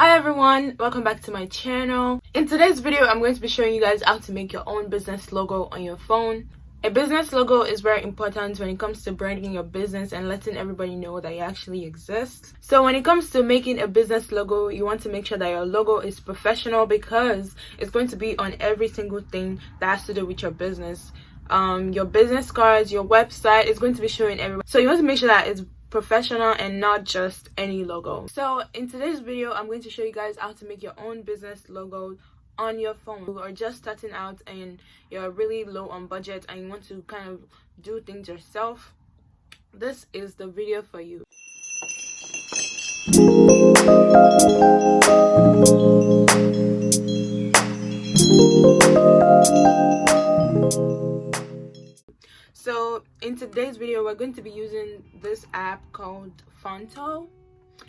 Hi everyone, welcome back to my channel. In today's video, I'm going to be showing you guys how to make your own business logo on your phone. A business logo is very important when it comes to branding your business and letting everybody know that you actually exist. So when it comes to making a business logo, you want to make sure that your logo is professional because it's going to be on every single thing that has to do with your business. Your business cards, your website is going to be showing everyone. So you want to make sure that it's professional and not just any logo. So in today's video, I'm going to show you guys how to make your own business logo on your phone, or just starting out and you're really low on budget and you want to kind of do things yourself. This is the video for you. So in today's video, we're going to be using this app called Phonto.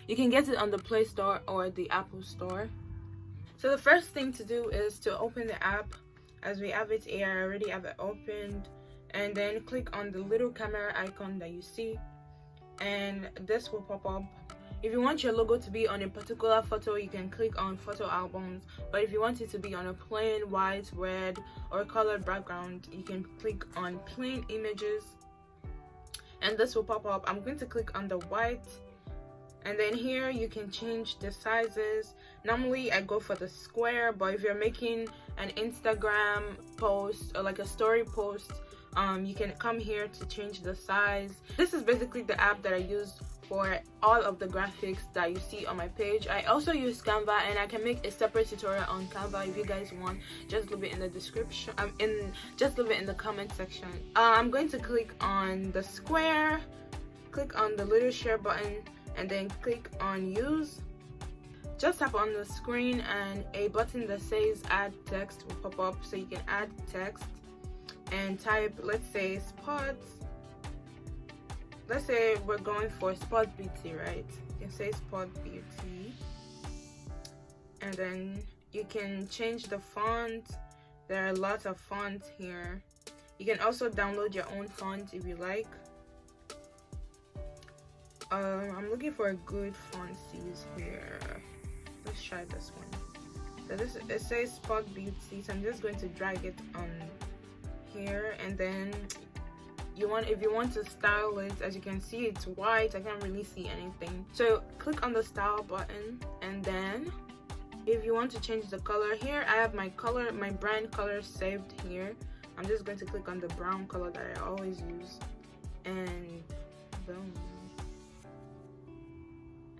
You can get it on the Play Store or the Apple Store. So the first thing to do is to open the app. As we have it here, I already have it opened, and then click on the little camera icon that you see, and this will pop up. If you want your logo to be on a particular photo, you can click on photo albums, but if you want it to be on a plain white, red, or colored background, you can click on plain images, and this will pop up. I'm going to click on the white, and then here you can change the sizes. Normally I go for the square, but if you're making an Instagram post or like a story post, you can come here to change the size. This is basically the app that I use for all of the graphics that you see on my page. I also use Canva, and I can make a separate tutorial on Canva if you guys want. Just leave it in the description, just leave it in the comment section. I'm going to click on the square, click on the little share button, and then click on use. Just tap on the screen and a button that says add text will pop up, so you can add text and type, let's say, spots. Let's say we're going for spot beauty, right? You can say spot beauty, and then you can change the font. There are lots of fonts here. You can also download your own font if you like. I'm looking for a good font to use here. Let's try this one. So it says spot beauty, so I'm just going to drag it on here, and then if you want to style it, as you can see it's white, I can't really see anything, so click on the style button, and then if you want to change the color, here I have my brand color saved here. I'm just going to click on the brown color that I always use, and boom,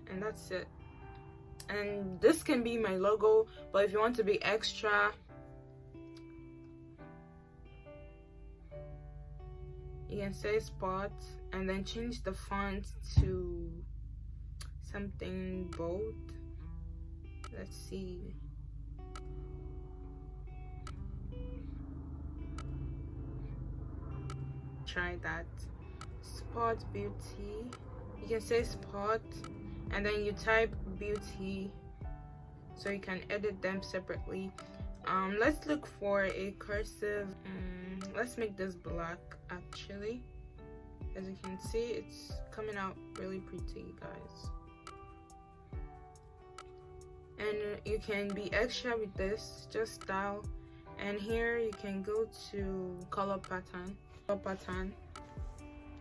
and that's it. And this can be my logo, but if you want to be extra, you can say spot and then change the font to something bold. Let's see. Try that. Spot beauty. You can say spot and then you type beauty, so you can edit them separately. Let's look for a cursive. Let's make this black. Actually, as you can see, it's coming out really pretty, guys. And you can be extra with this, just style, and here you can go to color pattern,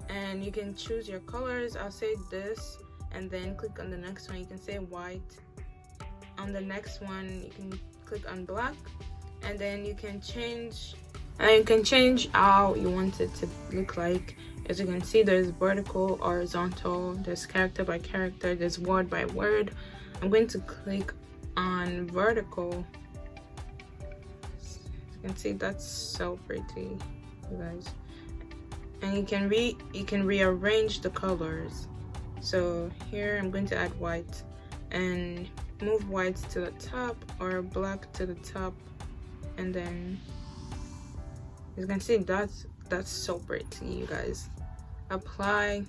and you can choose your colors. I'll say this, and then click on the next one. You can say white. On the next one, you can click on black, and then you can change how you want it to look like. As you can see, there's vertical, horizontal, there's character by character, there's word by word. I'm going to click on vertical. As you can see, that's so pretty, you guys. And you can rearrange the colors. So here I'm going to add white and move white to the top or black to the top, and then as you can see, that's so pretty, you guys. Apply,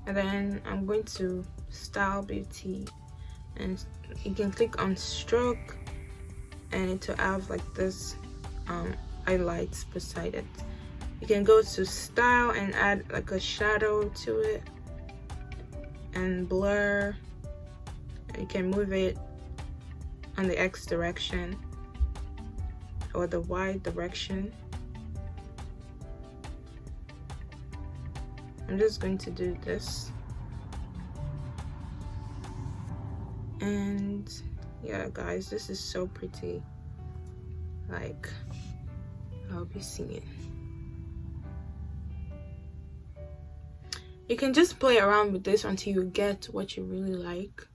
and then I'm going to style beauty, and you can click on stroke and it will have like this highlights beside it. You can go to style and add like a shadow to it, and blur. You can move it on the X direction or the Y direction. I'm just going to do this. And yeah, guys, this is so pretty. Like, I hope you see it. You can just play around with this until you get what you really like.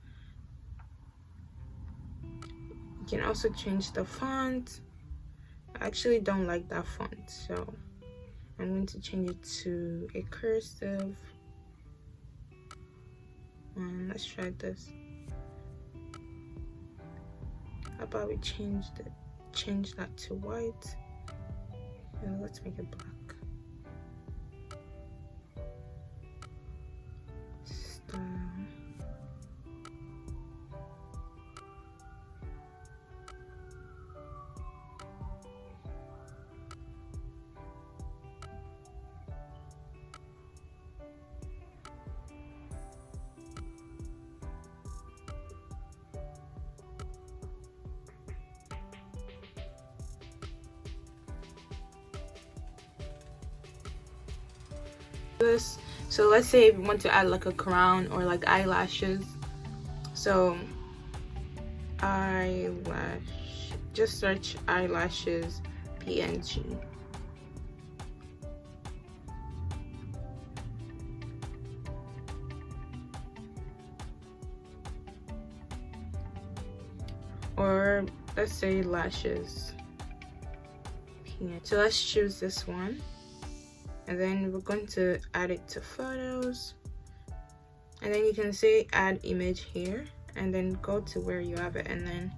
You can also change the font. I actually don't like that font, so I'm going to change it to a cursive. Let's try this. How about we change that to white, and let's make it black. Style. This, so let's say if you want to add like a crown or like eyelashes, so eyelash, just search eyelashes PNG. Or let's say lashes PNG. So let's choose this one. And then we're going to add it to photos, and then you can say add image here, and then go to where you have it, and then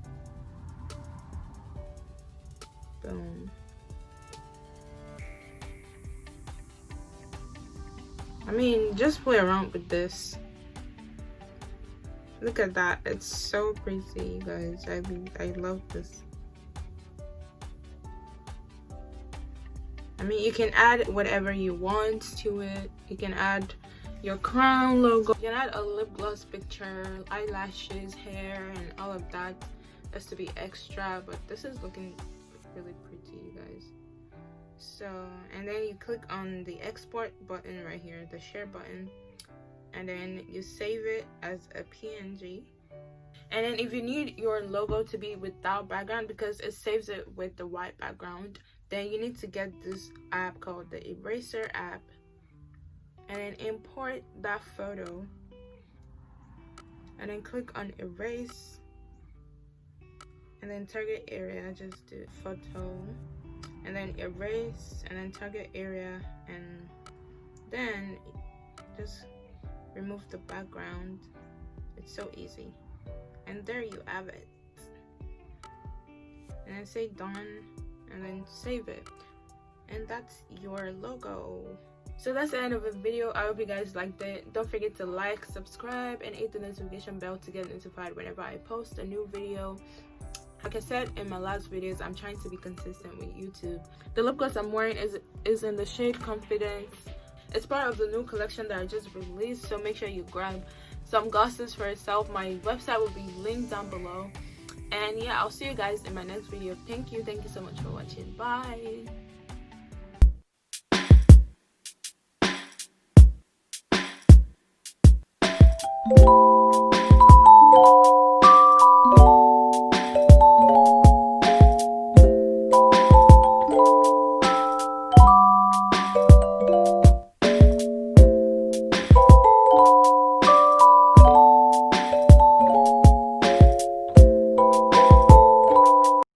boom. I mean, just play around with this. Look at that, it's so pretty, guys. I love this. I mean, you can add whatever you want to it. You can add your crown logo. You can add a lip gloss picture, eyelashes, hair, and all of that. That's to be extra, but this is looking really pretty, you guys. So, and then you click on the export button right here, the share button, and then you save it as a PNG. And then if you need your logo to be without background because it saves it with the white background, then you need to get this app called the Eraser app, and then import that photo, and then click on erase, and then target area, just do photo, and then erase, and then target area, and then just remove the background. It's so easy, and there you have it. And then say done, and then save it, and that's your logo. So that's the end of the video. I hope you guys liked it. Don't forget to like, subscribe, and hit the notification bell to get notified whenever I post a new video. Like I said in my last videos, I'm trying to be consistent with YouTube. The lip gloss I'm wearing is in the shade Confidence. It's part of the new collection that I just released, so make sure you grab some glosses for yourself. My website will be linked down below. And yeah, I'll see you guys in my next video. Thank you so much for watching. Bye.